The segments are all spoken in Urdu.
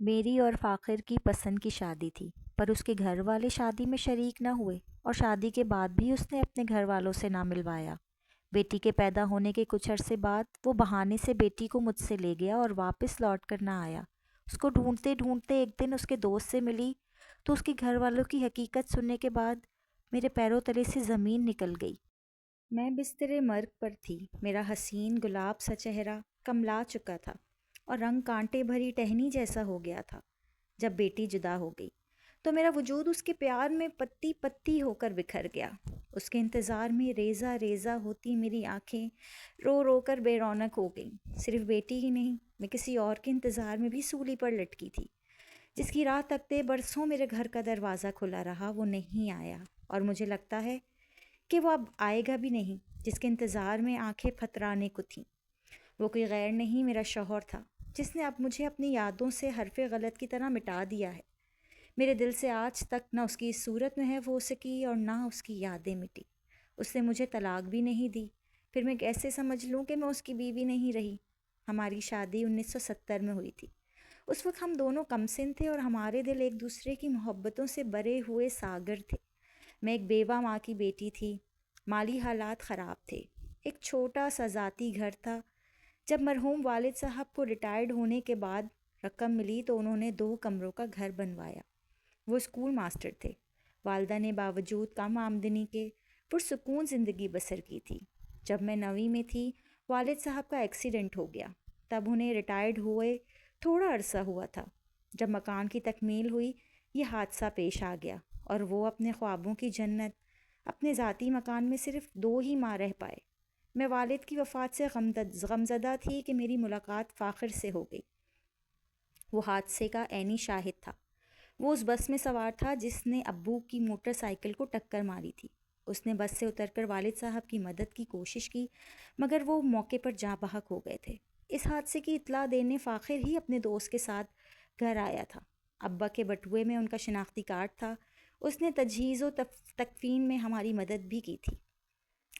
میری اور فاخر کی پسند کی شادی تھی، پر اس کے گھر والے شادی میں شریک نہ ہوئے اور شادی کے بعد بھی اس نے اپنے گھر والوں سے نہ ملوایا۔ بیٹی کے پیدا ہونے کے کچھ عرصے بعد وہ بہانے سے بیٹی کو مجھ سے لے گیا اور واپس لوٹ کر نہ آیا۔ اس کو ڈھونڈتے ڈھونڈتے ایک دن اس کے دوست سے ملی تو اس کے گھر والوں کی حقیقت سننے کے بعد میرے پیروں تلے سے زمین نکل گئی۔ میں بستر مرگ پر تھی، میرا حسین گلاب سا چہرہ کملا چکا تھا اور رنگ کانٹے بھری ٹہنی جیسا ہو گیا تھا۔ جب بیٹی جدا ہو گئی تو میرا وجود اس کے پیار میں پتی پتی ہو کر بکھر گیا۔ اس کے انتظار میں ریزہ ریزہ ہوتی میری آنکھیں رو رو کر بے رونق ہو گئیں۔ صرف بیٹی ہی نہیں، میں کسی اور کے انتظار میں بھی سولی پر لٹکی تھی، جس کی راہ تکتے برسوں میرے گھر کا دروازہ کھلا رہا، وہ نہیں آیا اور مجھے لگتا ہے کہ وہ اب آئے گا بھی نہیں، جس کے انتظار میں آنکھیں پھترانے کو تھیں۔ وہ کوئی غیر نہیں، میرا شوہر تھا، جس نے اب مجھے اپنی یادوں سے حرف غلط کی طرح مٹا دیا ہے۔ میرے دل سے آج تک نہ اس کی صورت محو ہو سکی اور نہ اس کی یادیں مٹی۔ اس نے مجھے طلاق بھی نہیں دی، پھر میں کیسے سمجھ لوں کہ میں اس کی بیوی نہیں رہی؟ ہماری شادی 1970 میں ہوئی تھی۔ اس وقت ہم دونوں کم سن تھے اور ہمارے دل ایک دوسرے کی محبتوں سے بھرے ہوئے ساگر تھے۔ میں ایک بیوہ ماں کی بیٹی تھی، مالی حالات خراب تھے، ایک چھوٹا سا ذاتی گھر تھا۔ جب مرحوم والد صاحب کو ریٹائرڈ ہونے کے بعد رقم ملی تو انہوں نے 2 کمروں کا گھر بنوایا۔ وہ اسکول ماسٹر تھے۔ والدہ نے باوجود کم آمدنی کے پرسکون زندگی بسر کی تھی۔ جب میں 9ویں میں تھی، والد صاحب کا ایکسیڈنٹ ہو گیا۔ تب انہیں ریٹائرڈ ہوئے تھوڑا عرصہ ہوا تھا۔ جب مکان کی تکمیل ہوئی، یہ حادثہ پیش آ گیا اور وہ اپنے خوابوں کی جنت، اپنے ذاتی مکان میں صرف 2 ہی ماہ رہ پائے۔ میں والد کی وفات سے غمزدہ تھی کہ میری ملاقات فاخر سے ہو گئی۔ وہ حادثے کا عینی شاہد تھا۔ وہ اس بس میں سوار تھا جس نے ابو کی موٹر سائیکل کو ٹکر ماری تھی۔ اس نے بس سے اتر کر والد صاحب کی مدد کی کوشش کی، مگر وہ موقع پر جاں بحق ہو گئے تھے۔ اس حادثے کی اطلاع دینے فاخر ہی اپنے دوست کے ساتھ گھر آیا تھا۔ ابا کے بٹوے میں ان کا شناختی کارڈ تھا۔ اس نے تجہیز و تکفین میں ہماری مدد بھی کی تھی۔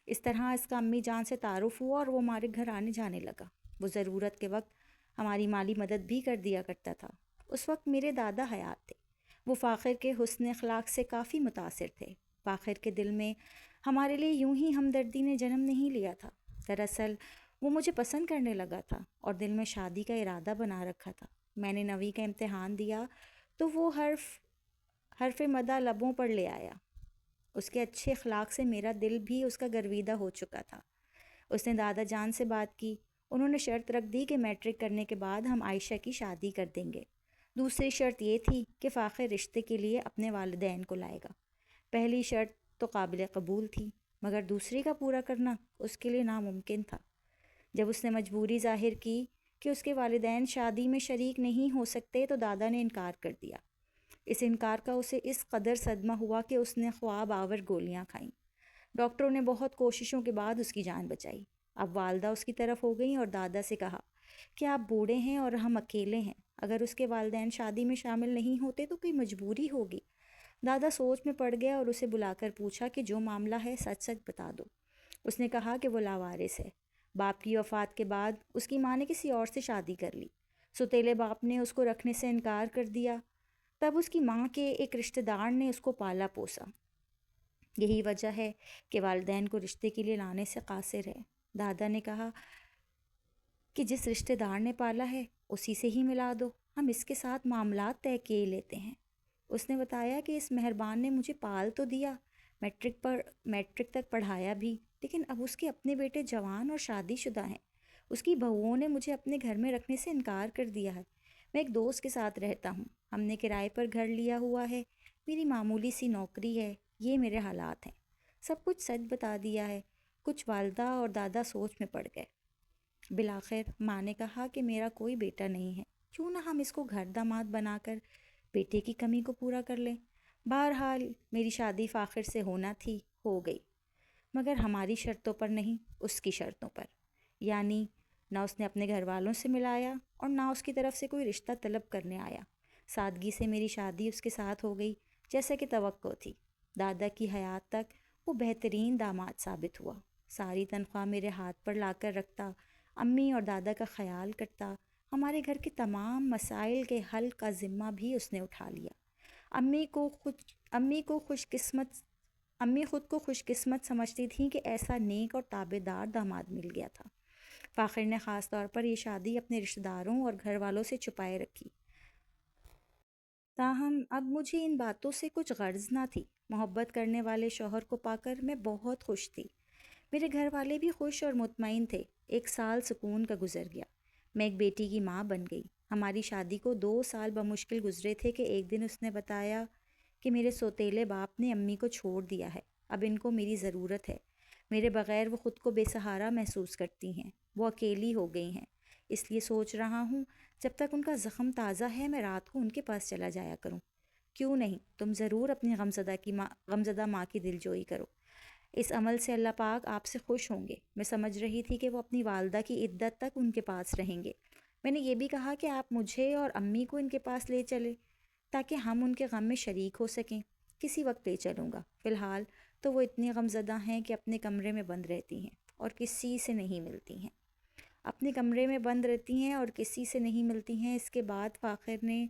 اس طرح اس کا امی جان سے تعارف ہوا اور وہ ہمارے گھر آنے جانے لگا۔ وہ ضرورت کے وقت ہماری مالی مدد بھی کر دیا کرتا تھا۔ اس وقت میرے دادا حیات تھے۔ وہ فاخر کے حسن اخلاق سے کافی متاثر تھے۔ فاخر کے دل میں ہمارے لیے یوں ہی ہمدردی نے جنم نہیں لیا تھا۔ دراصل وہ مجھے پسند کرنے لگا تھا اور دل میں شادی کا ارادہ بنا رکھا تھا۔ میں نے 9ویں کا امتحان دیا تو وہ حرف مدح لبوں پر لے آیا۔ اس کے اچھے اخلاق سے میرا دل بھی اس کا گرویدہ ہو چکا تھا۔ اس نے دادا جان سے بات کی۔ انہوں نے شرط رکھ دی کہ میٹرک کرنے کے بعد ہم عائشہ کی شادی کر دیں گے۔ دوسری شرط یہ تھی کہ فاخر رشتے کے لیے اپنے والدین کو لائے گا۔ پہلی شرط تو قابل قبول تھی، مگر دوسری کا پورا کرنا اس کے لیے ناممکن تھا۔ جب اس نے مجبوری ظاہر کی کہ اس کے والدین شادی میں شریک نہیں ہو سکتے تو دادا نے انکار کر دیا۔ اس انکار کا اسے اس قدر صدمہ ہوا کہ اس نے خواب آور گولیاں کھائیں۔ ڈاکٹروں نے بہت کوششوں کے بعد اس کی جان بچائی۔ اب والدہ اس کی طرف ہو گئیں اور دادا سے کہا کہ آپ بوڑھے ہیں اور ہم اکیلے ہیں، اگر اس کے والدین شادی میں شامل نہیں ہوتے تو کوئی مجبوری ہوگی۔ دادا سوچ میں پڑ گیا اور اسے بلا کر پوچھا کہ جو معاملہ ہے سچ سچ بتا دو۔ اس نے کہا کہ وہ لاوارث ہے۔ باپ کی وفات کے بعد اس کی ماں نے کسی اور سے شادی کر لی۔ سوتیلے باپ نے اس کو رکھنے سے انکار کر دیا۔ تب اس کی ماں کے ایک رشتہ دار نے اس کو پالا پوسا۔ یہی وجہ ہے کہ والدین کو رشتے کے لیے لانے سے قاصر ہے۔ دادا نے کہا کہ جس رشتہ دار نے پالا ہے اسی سے ہی ملا دو، ہم اس کے ساتھ معاملات طے کیے لیتے ہیں۔ اس نے بتایا کہ اس مہربان نے مجھے پال تو دیا، میٹرک تک پڑھایا بھی، لیکن اب اس کے اپنے بیٹے جوان اور شادی شدہ ہیں۔ اس کی بہوؤں نے مجھے اپنے گھر میں رکھنے سے انکار کر دیا ہے۔ میں ایک دوست کے ساتھ رہتا ہوں، ہم نے کرائے پر گھر لیا ہوا ہے، میری معمولی سی نوکری ہے، یہ میرے حالات ہیں۔ سب کچھ سچ بتا دیا ہے۔ کچھ والدہ اور دادا سوچ میں پڑ گئے۔ بالآخر ماں نے کہا کہ میرا کوئی بیٹا نہیں ہے، کیوں نہ ہم اس کو گھر داماد بنا کر بیٹے کی کمی کو پورا کر لیں۔ بہرحال میری شادی فاخر سے ہونا تھی، ہو گئی، مگر ہماری شرطوں پر نہیں، اس کی شرطوں پر۔ یعنی نہ اس نے اپنے گھر والوں سے ملایا اور نہ اس کی طرف سے کوئی رشتہ طلب کرنے آیا۔ سادگی سے میری شادی اس کے ساتھ ہو گئی جیسا کہ توقع تھی۔ دادا کی حیات تک وہ بہترین داماد ثابت ہوا۔ ساری تنخواہ میرے ہاتھ پر لا کر رکھتا، امی اور دادا کا خیال کرتا، ہمارے گھر کے تمام مسائل کے حل کا ذمہ بھی اس نے اٹھا لیا۔ امی کو خوش قسمت امی خود کو خوش قسمت سمجھتی تھیں کہ ایسا نیک اور تابع دار داماد مل گیا تھا۔ فاخر نے خاص طور پر یہ شادی اپنے رشتہ داروں اور گھر والوں سے چھپائے رکھی۔ تاہم اب مجھے ان باتوں سے کچھ غرض نہ تھی۔ محبت کرنے والے شوہر کو پا کر میں بہت خوش تھی۔ میرے گھر والے بھی خوش اور مطمئن تھے۔ 1 سال سکون کا گزر گیا۔ میں ایک بیٹی کی ماں بن گئی۔ ہماری شادی کو 2 سال بمشکل گزرے تھے کہ ایک دن اس نے بتایا کہ میرے سوتیلے باپ نے امی کو چھوڑ دیا ہے، اب ان کو میری ضرورت ہے۔ میرے بغیر وہ خود کو بے سہارا محسوس کرتی ہیں، وہ اکیلی ہو گئی ہیں۔ اس لیے سوچ رہا ہوں جب تک ان کا زخم تازہ ہے میں رات کو ان کے پاس چلا جایا کروں۔ کیوں نہیں، تم ضرور اپنی غمزدہ ماں کی دلجوئی کرو۔ اس عمل سے اللہ پاک آپ سے خوش ہوں گے۔ میں سمجھ رہی تھی کہ وہ اپنی والدہ کی عدت تک ان کے پاس رہیں گے۔ میں نے یہ بھی کہا کہ آپ مجھے اور امی کو ان کے پاس لے چلے تاکہ ہم ان کے غم میں شریک ہو سکیں۔ کسی وقت لے چلوں گا۔ فی الحال تو وہ اتنی غمزدہ ہیں کہ اپنے کمرے میں بند رہتی ہیں اور کسی سے نہیں ملتی ہیں۔ اپنے کمرے میں بند رہتی ہیں اور کسی سے نہیں ملتی ہیں۔ اس کے بعد فاخر نے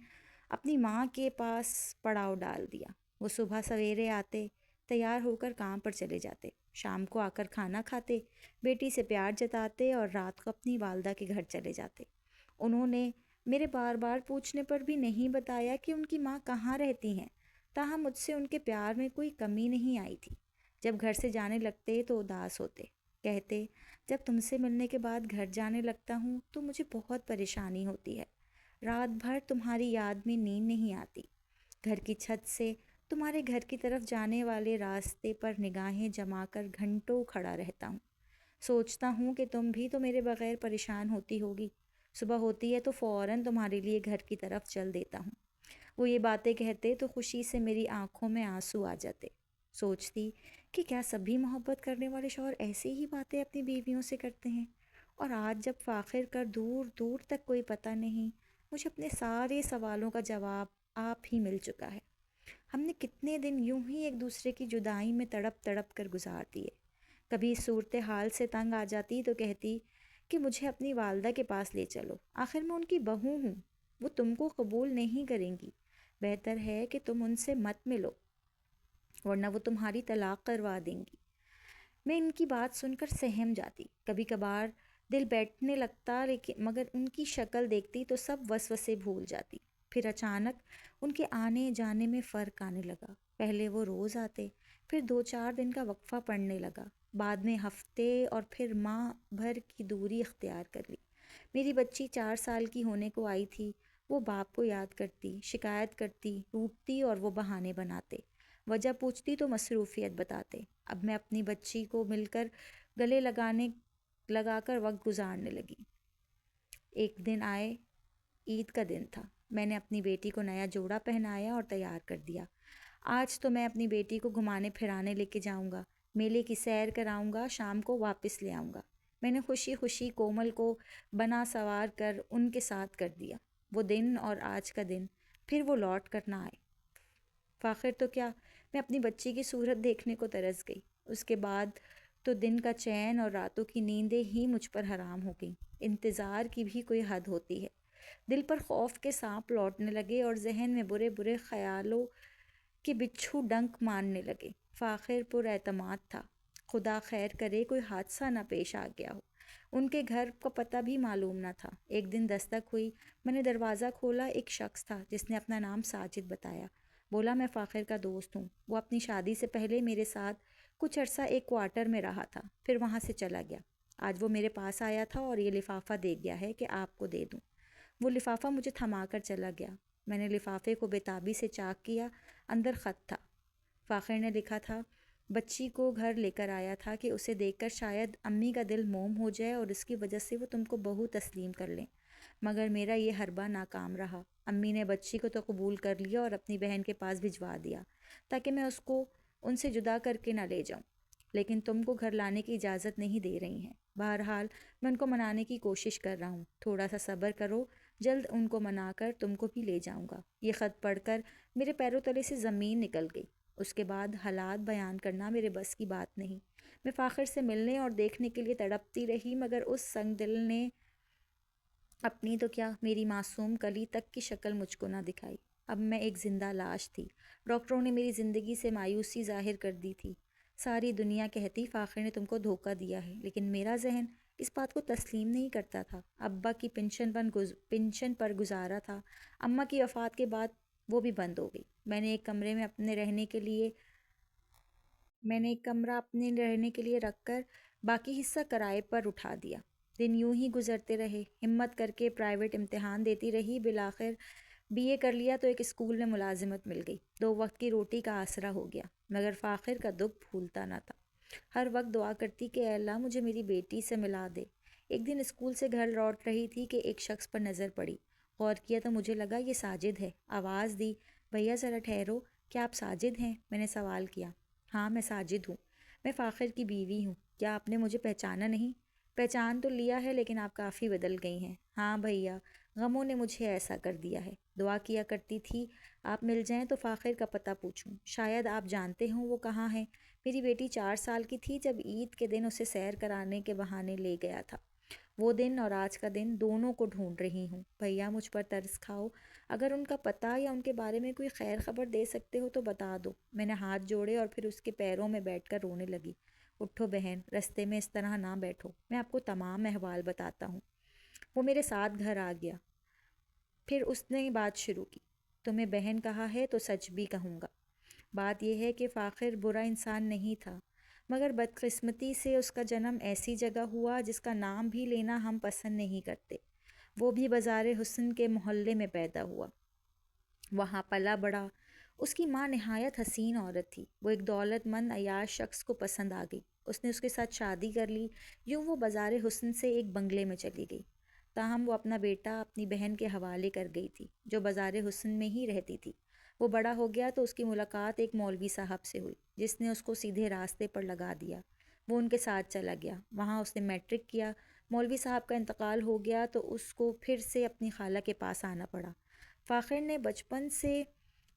اپنی ماں کے پاس پڑاؤ ڈال دیا۔ وہ صبح سویرے آتے، تیار ہو کر کام پر چلے جاتے، شام کو آ کر کھانا کھاتے، بیٹی سے پیار جتاتے اور رات کو اپنی والدہ کے گھر چلے جاتے۔ انہوں نے میرے بار بار پوچھنے پر بھی نہیں بتایا کہ ان کی ماں کہاں رہتی ہیں، تاہم مجھ سے ان کے پیار میں کوئی کمی نہیں آئی تھی۔ جب گھر سے جانے لگتے تو اداس ہوتے، کہتے جب تم سے ملنے کے بعد گھر جانے لگتا ہوں تو مجھے بہت پریشانی ہوتی ہے، رات بھر تمہاری یاد میں نیند نہیں آتی، گھر کی چھت سے تمہارے گھر کی طرف جانے والے راستے پر نگاہیں جما کر گھنٹوں کھڑا رہتا ہوں، سوچتا ہوں کہ تم بھی تو میرے بغیر پریشان ہوتی ہوگی، صبح ہوتی ہے تو فوراً تمہارے لیے گھر کی طرف چل دیتا ہوں۔ وہ یہ باتیں کہتے تو خوشی سے میری آنکھوں میں آنسو آ جاتے۔ سوچتی کہ کیا سبھی محبت کرنے والے شوہر ایسی ہی باتیں اپنی بیویوں سے کرتے ہیں، اور آج جب فاخر کر دور دور تک کوئی پتہ نہیں، مجھے اپنے سارے سوالوں کا جواب آپ ہی مل چکا ہے۔ ہم نے کتنے دن یوں ہی ایک دوسرے کی جدائی میں تڑپ تڑپ کر گزار دیے۔ کبھی صورتحال سے تنگ آ جاتی تو کہتی کہ مجھے اپنی والدہ کے پاس لے چلو، آخر میں ان کی بہو ہوں، وہ تم کو قبول نہیں کریں گی، بہتر ہے کہ تم ان سے مت ملو ورنہ وہ تمہاری طلاق کروا دیں گی۔ میں ان کی بات سن کر سہم جاتی، کبھی کبھار دل بیٹھنے لگتا، لیکن مگر ان کی شکل دیکھتی تو سب وسوسے بھول جاتی۔ پھر اچانک ان کے آنے جانے میں فرق آنے لگا۔ پہلے وہ روز آتے، پھر 2-4 دن کا وقفہ پڑنے لگا، بعد میں ہفتے اور پھر ماہ بھر کی دوری اختیار کر لی۔ میری بچی 4 سال کی ہونے کو آئی تھی، وہ باپ کو یاد کرتی، شکایت کرتی، روٹتی اور وہ بہانے بناتے، وجہ پوچھتی تو مصروفیت بتاتے۔ اب میں اپنی بچی کو مل کر گلے لگا کر وقت گزارنے لگی۔ ایک دن آئے، عید کا دن تھا، میں نے اپنی بیٹی کو نیا جوڑا پہنایا اور تیار کر دیا۔ آج تو میں اپنی بیٹی کو گھمانے پھرانے لے کے جاؤں گا، میلے کی سیر کراؤں گا، شام کو واپس لے آؤں گا۔ میں نے خوشی خوشی کومل کو بنا سوار کر ان کے ساتھ کر دیا۔ وہ دن اور آج کا دن پھر وہ لوٹ کر نہ آئے۔ فاخر تو کیا، میں اپنی بچی کی صورت دیکھنے کو ترس گئی۔ اس کے بعد تو دن کا چین اور راتوں کی نیندیں ہی مجھ پر حرام ہو گئیں۔ انتظار کی بھی کوئی حد ہوتی ہے۔ دل پر خوف کے سانپ لوٹنے لگے اور ذہن میں برے برے خیالوں کے بچھو ڈنک مارنے لگے۔ فاخر پر اعتماد تھا، خدا خیر کرے کوئی حادثہ نہ پیش آ گیا ہو۔ ان کے گھر کا پتہ بھی معلوم نہ تھا۔ ایک دن دستک ہوئی، میں نے دروازہ کھولا، ایک شخص تھا جس نے اپنا نام ساجد بتایا۔ بولا میں فاخر کا دوست ہوں، وہ اپنی شادی سے پہلے میرے ساتھ کچھ عرصہ ایک کوارٹر میں رہا تھا، پھر وہاں سے چلا گیا۔ آج وہ میرے پاس آیا تھا اور یہ لفافہ دے گیا ہے کہ آپ کو دے دوں۔ وہ لفافہ مجھے تھما کر چلا گیا۔ میں نے لفافے کو بےتابی سے چاک کیا، اندر خط تھا۔ فاخر نے لکھا تھا، بچی کو گھر لے کر آیا تھا کہ اسے دیکھ کر شاید امی کا دل موم ہو جائے اور اس کی وجہ سے وہ تم کو بہو تسلیم کر لیں، مگر میرا یہ حربہ ناکام رہا۔ امی نے بچی کو تو قبول کر لیا اور اپنی بہن کے پاس بھجوا دیا تاکہ میں اس کو ان سے جدا کر کے نہ لے جاؤں، لیکن تم کو گھر لانے کی اجازت نہیں دے رہی ہیں۔ بہرحال میں ان کو منانے کی کوشش کر رہا ہوں، تھوڑا سا صبر کرو، جلد ان کو منا کر تم کو بھی لے جاؤں گا۔ یہ خط پڑھ کر میرے پیروں تلے سے زمین نکل گئی۔ اس کے بعد حالات بیان کرنا میرے بس کی بات نہیں۔ میں فاخر سے ملنے اور دیکھنے کے لیے تڑپتی رہی، مگر اس اپنی تو کیا، میری معصوم کلی تک کی شکل مجھ کو نہ دکھائی۔ اب میں ایک زندہ لاش تھی۔ ڈاکٹروں نے میری زندگی سے مایوسی ظاہر کر دی تھی۔ ساری دنیا کہتی فاخر نے تم کو دھوکہ دیا ہے، لیکن میرا ذہن اس بات کو تسلیم نہیں کرتا تھا۔ ابا کی پنشن پر گزارا تھا، اماں کی وفات کے بعد وہ بھی بند ہو گئی۔ میں نے ایک کمرہ اپنے رہنے کے لیے رکھ کر باقی حصہ کرائے پر اٹھا دیا۔ دن یوں ہی گزرتے رہے، ہمت کر کے پرائیویٹ امتحان دیتی رہی، بالآخر BA کر لیا تو ایک اسکول میں ملازمت مل گئی، 2 وقت کی روٹی کا آسرا ہو گیا۔ مگر فاخر کا دکھ بھولتا نہ تھا۔ ہر وقت دعا کرتی کہ اے اللہ مجھے میری بیٹی سے ملا دے۔ ایک دن اسکول سے گھر لوٹ رہی تھی کہ ایک شخص پر نظر پڑی۔ غور کیا تو مجھے لگا یہ ساجد ہے۔ آواز دی، بھیا ذرا ٹھہرو، کیا آپ ساجد ہیں؟ میں نے سوال کیا۔ ہاں میں ساجد ہوں، میں فاخر کی بیوی ہوں۔ کیا آپ نے مجھے پہچانا نہیں؟ پہچان تو لیا ہے لیکن آپ کافی بدل گئی ہیں۔ ہاں بھیا، غموں نے مجھے ایسا کر دیا ہے۔ دعا کیا کرتی تھی آپ مل جائیں تو فاخر کا پتہ پوچھوں، شاید آپ جانتے ہوں وہ کہاں ہے۔ میری بیٹی 4 سال کی تھی جب عید کے دن اسے سیر کرانے کے بہانے لے گیا تھا۔ وہ دن اور آج کا دن دونوں کو ڈھونڈ رہی ہوں۔ بھیا مجھ پر ترس کھاؤ، اگر ان کا پتہ یا ان کے بارے میں کوئی خیر خبر دے سکتے ہو تو بتا دو۔ میں نے ہاتھ جوڑے اور پھر اس کے پیروں میں بیٹھ کر رونے لگی۔ اٹھو بہن، رستے میں اس طرح نہ بیٹھو، میں آپ کو تمام احوال بتاتا ہوں۔ وہ میرے ساتھ گھر آ گیا۔ پھر اس نے بات شروع کی۔ تمہیں بہن کہا ہے تو سچ بھی کہوں گا۔ بات یہ ہے کہ فاخر برا انسان نہیں تھا، مگر بدقسمتی سے اس کا جنم ایسی جگہ ہوا جس کا نام بھی لینا ہم پسند نہیں کرتے۔ وہ بھی بازار حسن کے محلے میں پیدا ہوا، وہاں پلا بڑا۔ اس کی ماں نہایت حسین عورت تھی۔ وہ ایک دولت مند عیاش شخص کو پسند آ گئی۔ اس نے اس کے ساتھ شادی کر لی۔ یوں وہ بازار حسن سے ایک بنگلے میں چلی گئی۔ تاہم وہ اپنا بیٹا اپنی بہن کے حوالے کر گئی تھی جو بازار حسن میں ہی رہتی تھی۔ وہ بڑا ہو گیا تو اس کی ملاقات ایک مولوی صاحب سے ہوئی جس نے اس کو سیدھے راستے پر لگا دیا۔ وہ ان کے ساتھ چلا گیا، وہاں اس نے میٹرک کیا۔ مولوی صاحب کا انتقال ہو گیا تو اس کو پھر سے اپنی خالہ کے پاس آنا پڑا۔ فاخر نے بچپن سے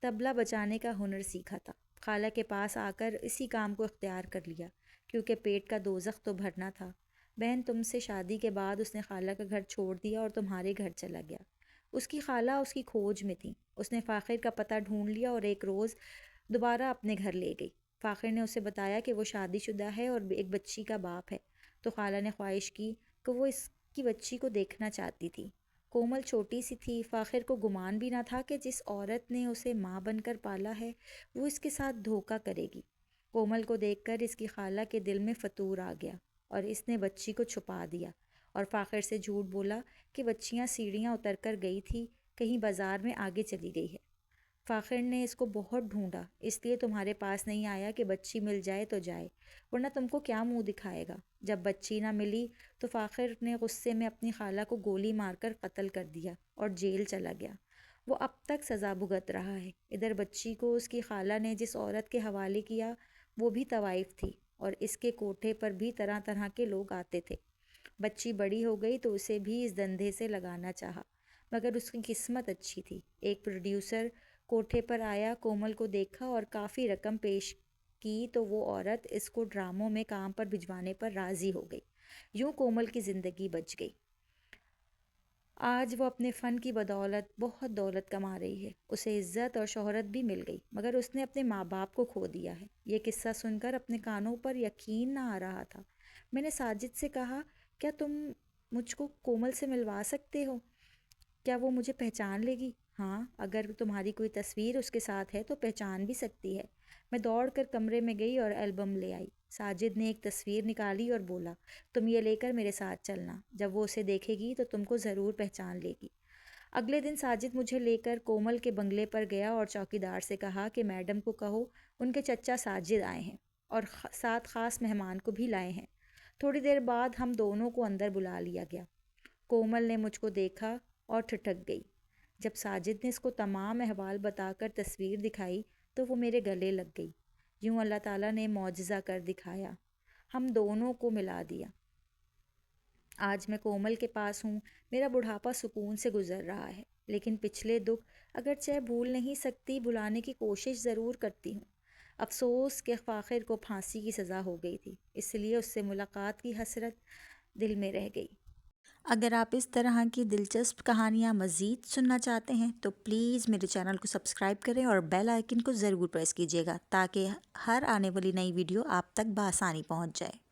طبلہ بجانے کا ہنر سیکھا تھا۔ خالہ کے پاس آ کر اسی کام کو اختیار کر لیا کیونکہ پیٹ کا دوزخ تو بھرنا تھا۔ بہن تم سے شادی کے بعد اس نے خالہ کا گھر چھوڑ دیا اور تمہارے گھر چلا گیا۔ اس کی خالہ اس کی کھوج میں تھی۔ اس نے فاخر کا پتہ ڈھونڈ لیا اور ایک روز دوبارہ اپنے گھر لے گئی۔ فاخر نے اسے بتایا کہ وہ شادی شدہ ہے اور ایک بچی کا باپ ہے، تو خالہ نے خواہش کی کہ وہ اس کی بچی کو دیکھنا چاہتی تھی۔ کومل چھوٹی سی تھی، فاخر کو گمان بھی نہ تھا کہ جس عورت نے اسے ماں بن کر پالا ہے وہ اس کے ساتھ دھوکہ کرے گی۔ کومل کو دیکھ کر اس کی خالہ کے دل میں فتور آ گیا اور اس نے بچی کو چھپا دیا اور فاخر سے جھوٹ بولا کہ بچیاں سیڑھیاں اتر کر گئی تھی، کہیں بازار میں آگے چلی گئی ہے۔ فاخر نے اس کو بہت ڈھونڈا، اس لیے تمہارے پاس نہیں آیا کہ بچی مل جائے تو جائے، ورنہ تم کو کیا منہ دکھائے گا۔ جب بچی نہ ملی تو فاخر نے غصے میں اپنی خالہ کو گولی مار کر قتل کر دیا اور جیل چلا گیا۔ وہ اب تک سزا بھگت رہا ہے۔ ادھر بچی کو اس کی خالہ نے جس عورت کے حوالے کیا وہ بھی طوائف تھی اور اس کے کوٹھے پر بھی طرح طرح کے لوگ آتے تھے۔ بچی بڑی ہو گئی تو اسے بھی اس دھندے سے لگانا چاہا، مگر اس کی قسمت اچھی تھی۔ ایک پروڈیوسر کوٹھے پر آیا، کومل کو دیکھا اور کافی رقم پیش کی تو وہ عورت اس کو ڈراموں میں کام پر بھجوانے پر راضی ہو گئی۔ یوں کومل کی زندگی بچ گئی۔ آج وہ اپنے فن کی بدولت بہت دولت کما رہی ہے، اسے عزت اور شہرت بھی مل گئی، مگر اس نے اپنے ماں باپ کو کھو دیا ہے۔ یہ قصہ سن کر اپنے کانوں پر یقین نہ آ رہا تھا۔ میں نے ساجد سے کہا، کیا تم مجھ کو کومل سے ملوا سکتے ہو؟ کیا وہ مجھے پہچان لے گی؟ ہاں، اگر تمہاری کوئی تصویر اس کے ساتھ ہے تو پہچان بھی سکتی ہے۔ میں دوڑ کر کمرے میں گئی اور البم لے آئی۔ ساجد نے ایک تصویر نکالی اور بولا، تم یہ لے کر میرے ساتھ چلنا، جب وہ اسے دیکھے گی تو تم کو ضرور پہچان لے گی۔ اگلے دن ساجد مجھے لے کر کومل کے بنگلے پر گیا اور چوکیدار سے کہا کہ میڈم کو کہو ان کے چچا ساجد آئے ہیں اور ساتھ خاص مہمان کو بھی لائے ہیں۔ تھوڑی دیر بعد ہم دونوں کو اندر بلا لیا گیا۔ کومل نے مجھ کو دیکھا اور ٹھٹک گئی۔ جب ساجد نے اس کو تمام احوال بتا کر تصویر دکھائی تو وہ میرے گلے لگ گئی۔ یوں اللہ تعالیٰ نے معجزہ کر دکھایا، ہم دونوں کو ملا دیا۔ آج میں کومل کے پاس ہوں، میرا بڑھاپا سکون سے گزر رہا ہے، لیکن پچھلے دکھ اگرچہ بھول نہیں سکتی، بھلانے کی کوشش ضرور کرتی ہوں۔ افسوس کہ فاخر کو پھانسی کی سزا ہو گئی تھی، اس لیے اس سے ملاقات کی حسرت دل میں رہ گئی۔ اگر آپ اس طرح کی دلچسپ کہانیاں مزید سننا چاہتے ہیں تو پلیز میرے چینل کو سبسکرائب کریں اور بیل آئیکن کو ضرور پریس کیجیے گا تاکہ ہر آنے والی نئی ویڈیو آپ تک بآسانی پہنچ جائے۔